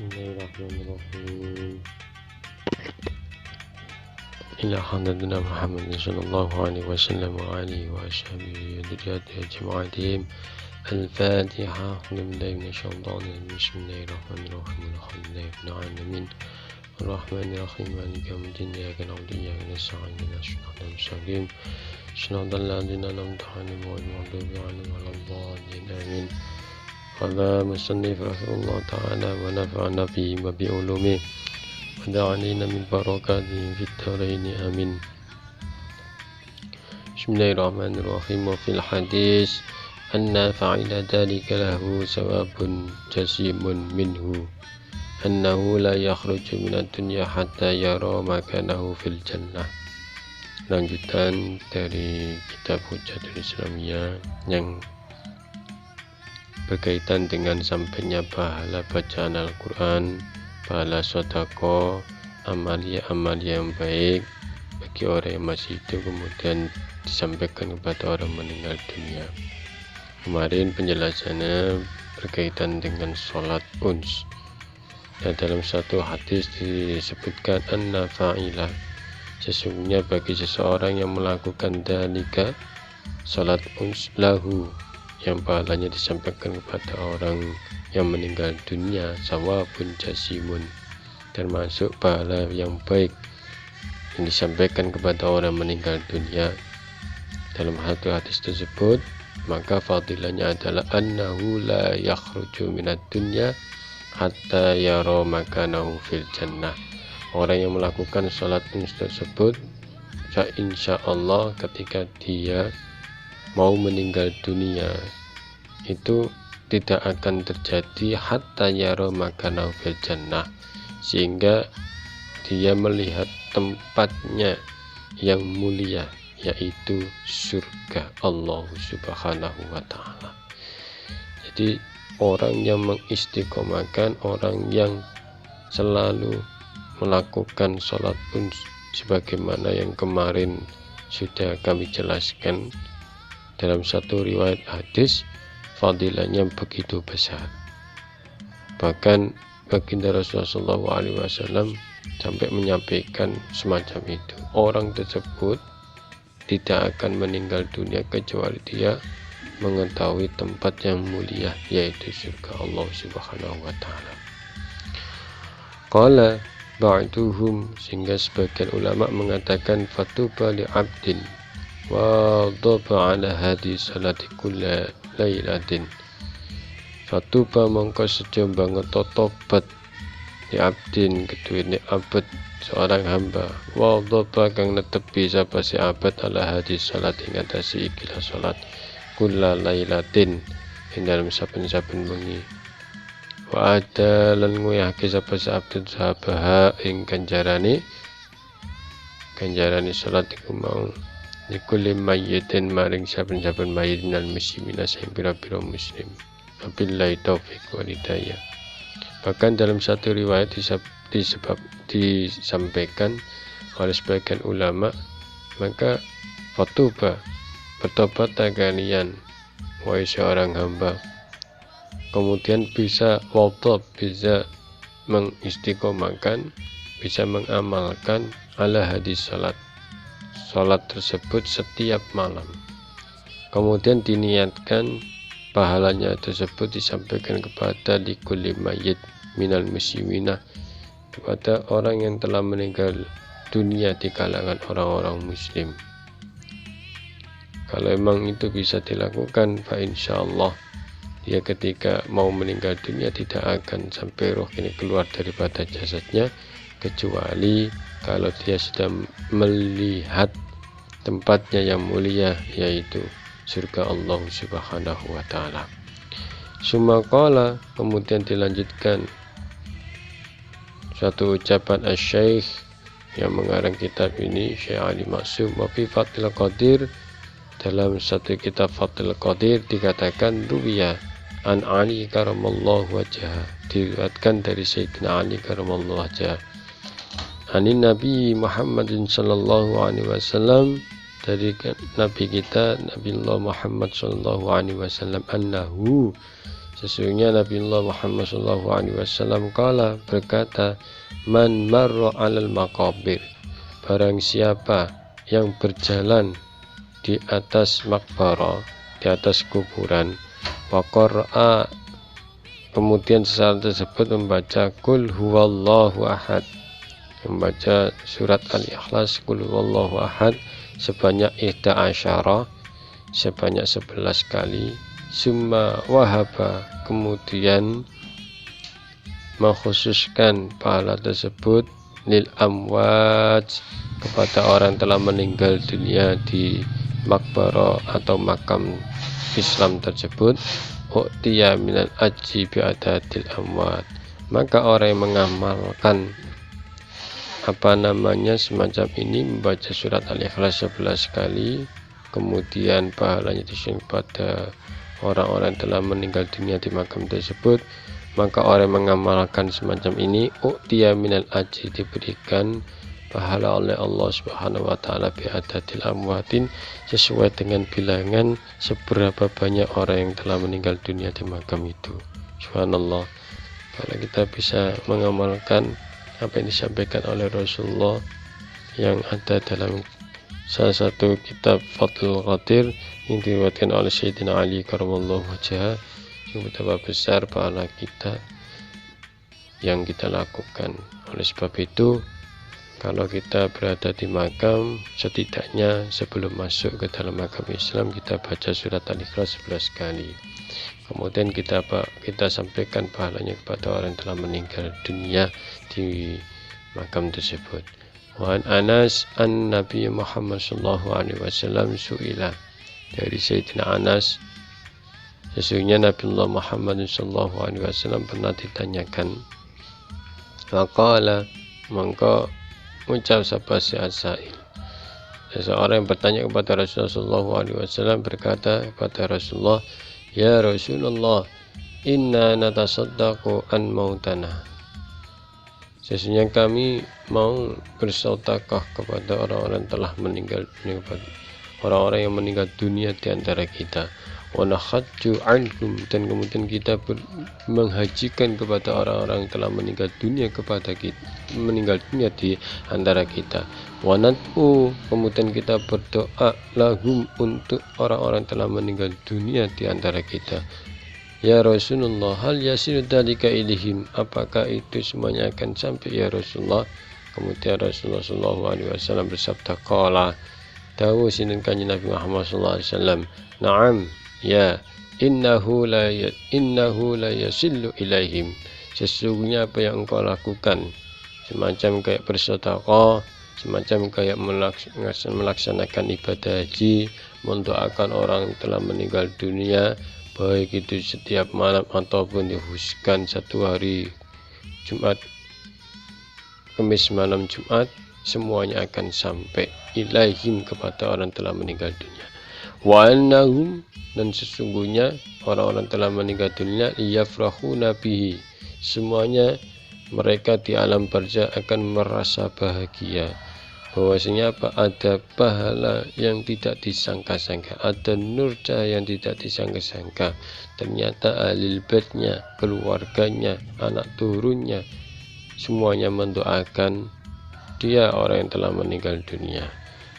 Bismillahirrahmanirrahim. Ila hadratina Muhammadin sallallahu alaihi wasallam wa alihi wa ashabihi wa dhurriyyatihi ajma'in. Al-Fatiha. Bismillahirrahmanirrahim. Bismillahirrahmanirrahim. Alhamdulillahirabbil alamin. Ar-Rahmanir-Rahim. Maliki yawmiddin. Iyyaka na'budu wa iyyaka nasta'in. Ihdinas siratal mustaqim. Shiratal ladzina an'amta 'alaihim ghairil maghdubi 'alaihim waladdallin. Amin. Qala musannif rahimahullah ta'ala wa nafa'ana bihi wa bi ulumi wa da'alina min barakatihi fid dharain amin. Bismillahirrahmanirrahim. Wa fil hadis anna fa'ila dhalika lahu sawabun jasimun minhu annahu la yakhruju minad dunya hatta yara makanahu fil jannah. Lanjutan dari kitab Hujjatul Islamiyah yang berkaitan dengan sampainya pahala bacaan Al-Quran, pahala sodako, amalia-amalia yang baik bagi orang yang masih hidup kemudian disampaikan kepada orang meninggal dunia. Kemarin penjelasannya berkaitan dengan sholat uns. Nah, dalam satu hadis disebutkan anna fa'ilah, sesungguhnya bagi seseorang yang melakukan dalika sholat uns lahu, yang pahalanya disampaikan kepada orang yang meninggal dunia, sawabun jasimun, termasuk pahala yang baik yang disampaikan kepada orang meninggal dunia. Dalam satu hadis tersebut, maka fadilahnya adalah annahu la yakhruju minad dunya hatta yara makanahu fil jannah. Orang yang melakukan sholat uns tersebut, insya Allah ketika dia mau meninggal dunia itu tidak akan terjadi hatta yara makanahu fil jannah, sehingga dia melihat tempatnya yang mulia, yaitu surga Allah subhanahu wa ta'ala. Jadi orang yang mengistiqomahkan, orang yang selalu melakukan sholat uns sebagaimana yang kemarin sudah kami jelaskan, dalam satu riwayat hadis fadilahnya begitu besar. Bahkan baginda Rasulullah SAW sampai menyampaikan semacam itu. Orang tersebut tidak akan meninggal dunia kecuali dia mengetahui tempat yang mulia, yaitu surga Allah subhanahu wa ta'ala. Qala ba'duhum, sehingga sebagian ulama mengatakan fatuba li abdin wa dhaba ala hadi salati kulla lailatin. Fatuba mongko sejo banget tobat li abdin keduwene abad seorang hamba, wa dhaba kang netepi sapa si abad ala hadi salat ing atase ikilah salat kulla lailatin ing dalam saben-saben bengi, wa ada lan nguyahke sapa si abad sahabaha ing ganjarane salat iku mau likulli mayyitin maring saben-saben mayit minal muslimina sing pira-pira muslim. Wabillahi taufiq wal hidayah. Bahkan dalam satu riwayat disampaikan oleh sebagian ulama, maka fatuba, bertobat kalian wahai seorang hamba, kemudian bisa wadab, bisa mengistiqomahkan, bisa mengamalkan ala hadis salat tersebut setiap malam, kemudian diniatkan pahalanya tersebut disampaikan kepada likulli mayyit minal muslimina, kepada orang yang telah meninggal dunia di kalangan orang-orang muslim. Kalau memang itu bisa dilakukan, fa insyaallah dia ketika mau meninggal dunia tidak akan sampai roh ini keluar daripada jasadnya, kecuali kalau dia sudah melihat tempatnya yang mulia, yaitu surga Allah subhanahu wa ta'ala. Summa qala, kemudian dilanjutkan suatu ucapan asy-syaikh yang mengarang kitab ini, Syekh Ali Maksum, wa fi Fathul Qadir, dalam satu kitab Fathul Qadir dikatakan ruwiya an Ali karamallahu wajhah, diriwayatkan dari Sayyidina Ali karamallahu wajhah, anin Nabi Muhammadin sallallahu alaihi wasallam, dari Nabi kita Nabi Allah Muhammad sallallahu alaihi wasallam, annahu, Sesungguhnya Nabiullah Muhammad SAW berkata, man marra 'alal maqabir, barang siapa yang berjalan di atas makbarah, di atas kuburan, wa qara'a, kemudian sesaat tersebut membaca qul huwallahu ahad, membaca surat Al-Ikhlas qul huwallahu ahad sebanyak 11, sebanyak 11 kali, summa wahaba, kemudian mengkhususkan pahala tersebut lil amwat, kepada orang telah meninggal dunia di makbarah atau makam Islam tersebut, u'tiya minal ajri bi'adadil amwat, maka orang yang mengamalkan semacam ini, membaca surat Al-Ikhlas 11 kali, kemudian pahalanya disusun pada orang-orang telah meninggal dunia di makam tersebut, maka orang yang mengamalkan semacam ini, u'tiya minal ajri, diberikan pahala oleh Allah Subhanahu wa taala bi'adadil amwatin, sesuai dengan bilangan seberapa banyak orang yang telah meninggal dunia di makam itu. Subhanallah, kalau kita bisa mengamalkan apa yang disampaikan oleh Rasulullah yang ada dalam salah satu kitab Fathul Qadir yang diriwayatkan oleh Sayyidina Ali karramallahu wajhah, yang betapa besar pahala kita yang kita lakukan. Oleh sebab itu, kalau kita berada di makam, setidaknya sebelum masuk ke dalam makam Islam, kita baca surat Al-Ikhlas 11 kali. Kemudian kita sampaikan pahalanya kepada orang yang telah meninggal dunia di makam tersebut. Wa Anas an Nabi Muhammad sallallahu alaihi wasallam su'ila, dari Sayyidina Anas, sesungguhnya Nabiullah Muhammad sallallahu alaihi wasallam pernah ditanyakan, maqala, maka ucap sapa si asail, seseorang yang bertanya kepada Rasulullah sallallahu alaihi wasallam berkata kepada Rasulullah, ya Rasulullah, inna natasaddaqu an mautana, sesungguhnya kami mau bersedekah kepada orang-orang telah meninggal dunia, orang-orang yang meninggal dunia di antara kita, wa nakhajju anhum, dan kemudian kita menghajikan kepada orang-orang yang telah meninggal dunia meninggal dunia di antara kita, wa nad'u, kemudian kita berdoa lahum, untuk orang-orang telah meninggal dunia di antara kita. Ya Rasulullah, hal yasiru dzalika ilaihim, apakah itu semuanya akan sampai ya Rasulullah? Kemudian Rasulullah sallallahu alaihi wasallam bersabda, qala, dawuh sinten kanjeng Nabi Muhammad sallallahu alaihi wasallam, na'am, ya, innahu la yasillu ilaihim, sesungguhnya apa yang engkau lakukan, semacam kayak bersedekah, semacam kayak melaksanakan ibadah haji, mendoakan orang yang telah meninggal dunia, baik itu setiap malam ataupun dikhususkan satu hari Jumat, Kamis malam Jumat, semuanya akan sampai ilaihim, kepada orang telah meninggal dunia. Wa annahum, dan sesungguhnya orang-orang telah meninggal dunia, yafrahuna bihi, semuanya mereka di alam barzakh akan merasa bahagia, bahwasanya ada pahala yang tidak disangka-sangka, ada nur cahaya yang tidak disangka-sangka, ternyata ahli baitnya, keluarganya, anak turunnya, semuanya mendoakan dia, orang yang telah meninggal dunia.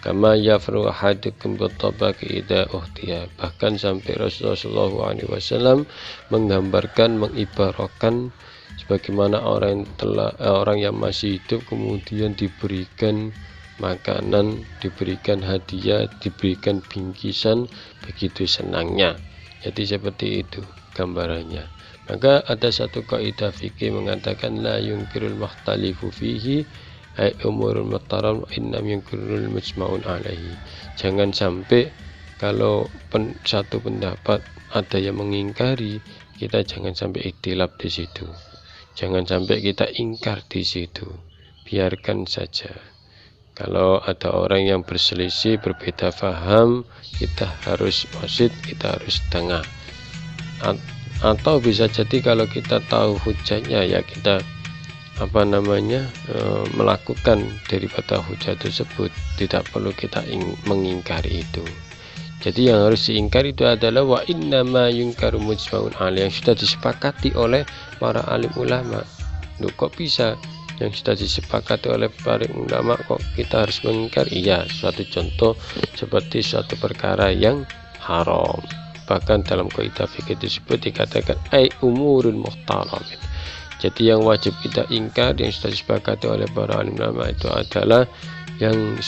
Kama yafru ahadukum bitabaqi idza uhtiya, bahkan sampai Rasulullah sallallahu alaihi wasallam menggambarkan, mengibaratkan sebagaimana orang yang masih hidup kemudian diberikan makanan, diberikan hadiah, diberikan bingkisan, begitu senangnya. Jadi seperti itu gambarannya. Maka ada satu kaidah fikih mengatakan, la yunkirul makhtalifu fihi ay umurul muhtaram innam yunkirul mujma'un alaihi. Jangan sampai kalau satu pendapat ada yang mengingkari, kita jangan sampai ikhtilaf di situ. Jangan sampai kita ingkar di situ. Biarkan saja. Kalau ada orang yang berselisih, berbeda faham, kita harus wasit, kita harus tengah. Atau bisa jadi kalau kita tahu hujahnya, ya kita melakukan daripada hujah tersebut, tidak perlu kita mengingkari itu. Jadi yang harus diingkar itu adalah wa innama yungkaru mujmaun alaih, yang sudah disepakati oleh para alim ulama. Loh, kok bisa yang sudah disepakati oleh para ulama kok kita harus mengingkar? Iya, suatu contoh seperti suatu perkara yang haram. Bahkan dalam kaidah fikih disebut dikatakan ai umurun muhtaram. Jadi yang wajib kita ingkar yang sudah disepakati oleh para alim ulama itu adalah yang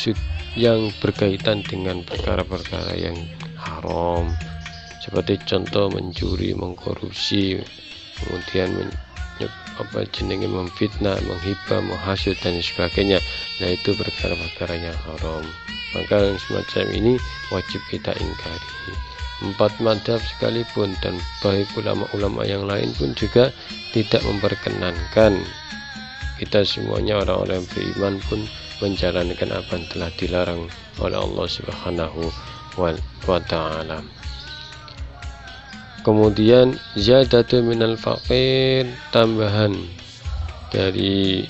berkaitan dengan perkara-perkara yang haram, seperti contoh mencuri, mengkorupsi, kemudian memfitnah, menghibah, menghasut dan sebagainya. Nah, itu perkara-perkara yang haram. Maka yang semacam ini wajib kita ingkari. 4 madhab sekalipun dan baik ulama-ulama yang lain pun juga tidak memperkenankan kita semuanya orang-orang yang beriman pun menjalankan apa yang telah dilarang oleh Allah Subhanahu wa ta'ala. Kemudian ziyadatu minal faqir, tambahan dari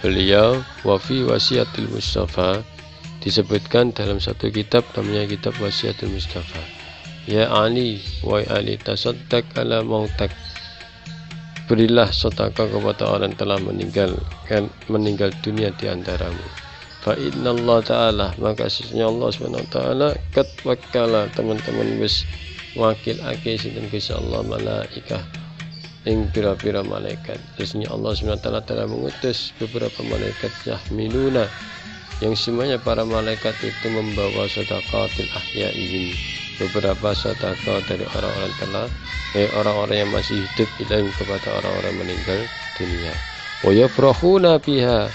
beliau, wa fi wasiatul Mustafa, disebutkan dalam satu kitab namanya kitab Wasiatul Mustafa. Ya Ali, wahai Ali, tasaddaq ala mautak, berilah sedekah kepada orang yang telah meninggal dunia di antaramu. Fa inna Allah Ta'ala, maka sesungguhnya Allah SWT kat wakala, teman-teman wis wakil ake sinten Gusti Allah malaikah ing pira-pira malaikat. Sesungguhnya Allah SWT telah mengutus beberapa malaikat yahmiluna, yang semuanya para malaikat itu membawa sedekatil ahyain, beberapa sedekah dari orang-orang yang masih hidup ilaihim, kepada orang-orang meninggal dunia. Wa yafrahuna biha,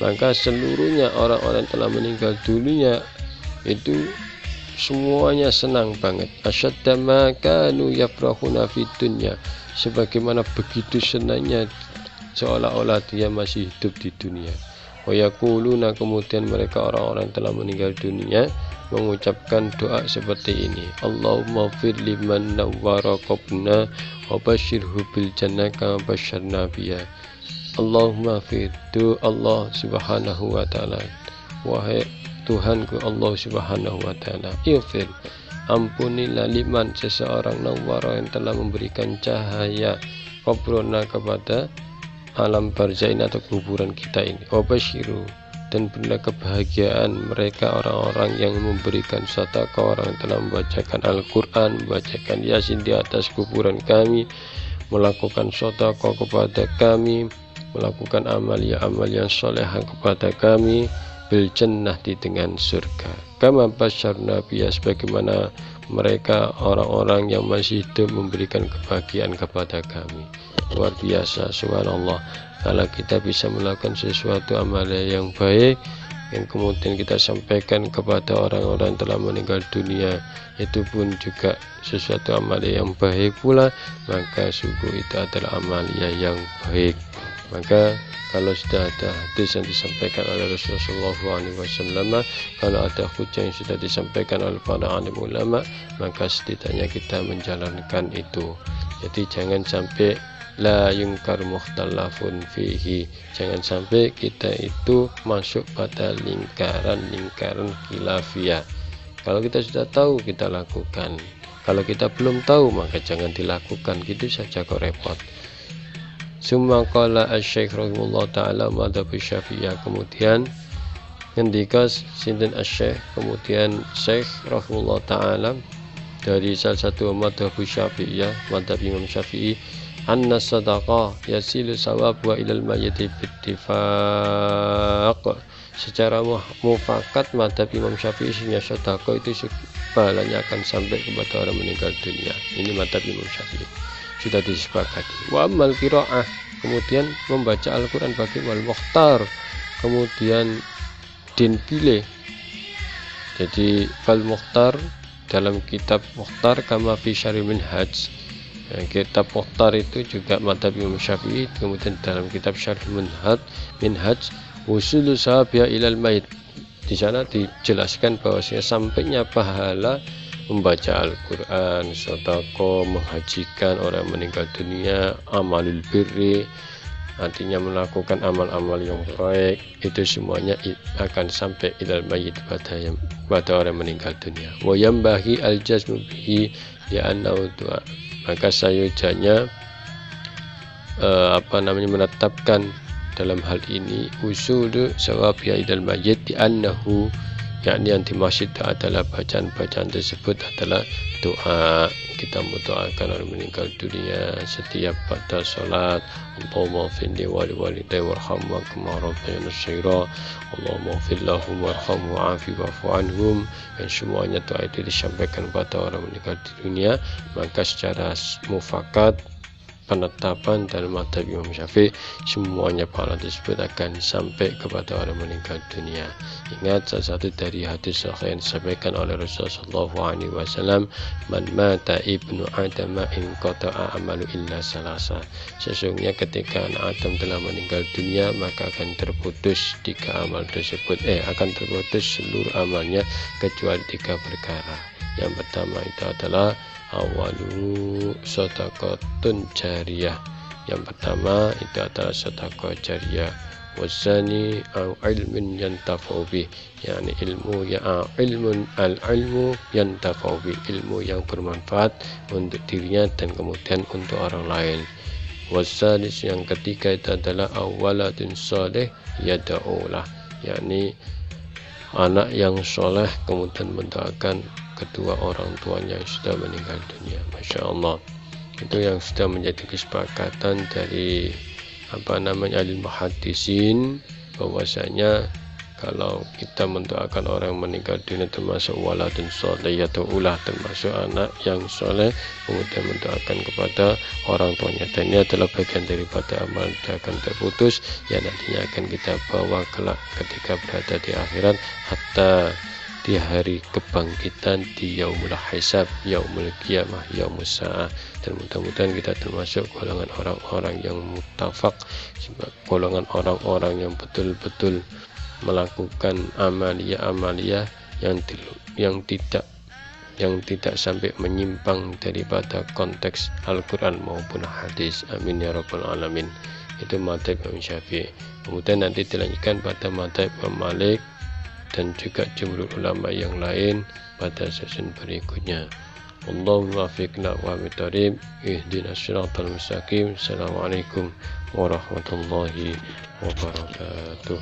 maka seluruhnya orang-orang telah meninggal dunia itu semuanya senang banget. Asyadda ma kanu yafrahuna fid dunya, sebagaimana begitu senangnya seolah-olah dia masih hidup di dunia. Wa yaquluna, kemudian mereka orang-orang telah meninggal dunia mengucapkan doa seperti ini. Allahumma fir liman nawwara qabna wa basyirhu bil jannah kama basyarna biya. Allahumma fir, tu Allah Subhanahu wa ta'ala, wahai Tuhanku Allah Subhanahu wa ta'ala, ifir, ampunilah liman, seseorang, nawwara, yang telah memberikan cahaya, qabrona, kepada alam barzain atau kuburan kita ini, wa basyiru, dan berilah kebahagiaan mereka orang-orang yang memberikan sedekah, orang yang telah membacakan Al-Quran, membacakan Yasin di atas kuburan kami, melakukan sedekah kepada kami, melakukan amal yang solehah kepada kami, bil jannah, dengan surga. Kama basyarna biya, sebagaimana mereka orang-orang yang masih hidup memberikan kebahagiaan kepada kami. Luar biasa, subhanallah. Kalau kita bisa melakukan sesuatu amalan yang baik yang kemudian kita sampaikan kepada orang-orang yang telah meninggal dunia, itu pun juga sesuatu amalan yang baik pula, maka sungguh itu adalah amalan yang baik. Maka kalau sudah ada hadis yang disampaikan oleh Rasulullah SAW, kalau ada hujah yang sudah disampaikan oleh para alim ulama, maka setidaknya kita menjalankan itu. Jadi jangan sampai la yungkar mukhtalafun fihi, jangan sampai kita itu masuk pada lingkaran khilafiyah. Kalau kita sudah tahu, kita lakukan. Kalau kita belum tahu, maka jangan dilakukan. Gitu saja kok repot. Summa qala asy-syaikh rahimahullah ta'ala madhab Syafi'iyah, kemudian ngendika sinten asy-syaikh, kemudian Syekh rahimahullah ta'ala dari salah satu madhab Syafi'iyah, madhab Imam Syafi'i, anna sadaqah yasilu sawab wa ilal mayyiti bittifaq. Secara mufakat madhab Imam Syafi'i, sedekah itu pahalanya akan sampai kepada orang meninggal dunia. Ini madhab Imam Syafi'i, sudah disepakati. Wa amal qiraah, kemudian membaca Al-Quran bagi wal mukhtar, kemudian din pilih. Jadi fal mukhtar dalam kitab mukhtar kama fi syarih minhaj, kitab mukhtar itu juga madhab Imam Syafi'i. Kemudian dalam kitab syarih minhaj usulu sahabiyah ilal mayit, di sana dijelaskan bahwasanya sampainya pahala membaca Al-Quran, sedekah, menghajikan orang meninggal dunia, amalul birri, artinya melakukan amal-amal yang baik, itu semuanya akan sampai ilal mayyit pada orang meninggal dunia. Wa yambahi al-jazmu bihi li'annahu du'a. Maka sayujanya menetapkan dalam hal ini usulu sawab ya idal mayyit di annahu, yakni yang dimaksud adalah bacaan-bacaan tersebut adalah doa. Kita mendoakan orang meninggal dunia setiap pada salat. Allahumma firli wa li walidayya warhamhuma kama rabbayani shaghira. Allahumma fir lahum warhamhum wa'afi wa'fu anhum. Dan semuanya doa itu disampaikan pada orang meninggal dunia, maka secara mufakat penetapan dalam mazhab Imam Syafi'i semuanya pahala tersebut akan sampai kepada orang meninggal dunia. Ingat salah satu dari hadis sahih yang disampaikan oleh Rasulullah SAW, man mata ibnu Adam in qata'a amalu illa salasa. Sesungguhnya ketika anak Adam telah meninggal dunia, maka akan terputus akan terputus seluruh amalnya kecuali 3 perkara. Yang pertama itu adalah awalu shadaqatun jariyah. Yang pertama itu adalah sedekah jariyah. Wasani au ilmin yantafa'u bih, yakni ilmu al-ilmu yantafa'u bih, ilmu yang bermanfaat untuk dirinya dan kemudian untuk orang lain. Wasalis, yang ketiga itu adalah awaladun saleh yada'ulah, yakni anak yang soleh kemudian mendoakan kedua orang tuanya yang sudah meninggal dunia. Masya Allah, itu yang sudah menjadi kesepakatan dari ahli muhaddisin, bahwasanya kalau kita mendoakan orang meninggal dunia termasuk waladun soleh atau ulah, termasuk anak yang soleh kemudian mendoakan kepada orang tuanya, dan ini adalah bagian daripada amal yang akan terputus yang nantinya akan kita bawa kelak ketika berada di akhirat, hatta di hari kebangkitan, di yaumul hisab, yaumul qiyamah, yaumus sa'ah. Dan mudah-mudahan kita termasuk golongan orang-orang yang muttafaq, golongan orang-orang yang betul-betul melakukan amalia-amalia yang tidak sampai menyimpang daripada konteks Al-Quran maupun hadis. Amin ya rabbal alamin. Itu mazhab Imam Syafi'i. Kemudian nanti dilanjutkan pada mazhab Imam Malik dan juga jumhur ulama yang lain pada sesi berikutnya. Allahumma fiqna wa bitarib ihdinas siratal mustaqim. Assalamualaikum warahmatullahi wabarakatuh.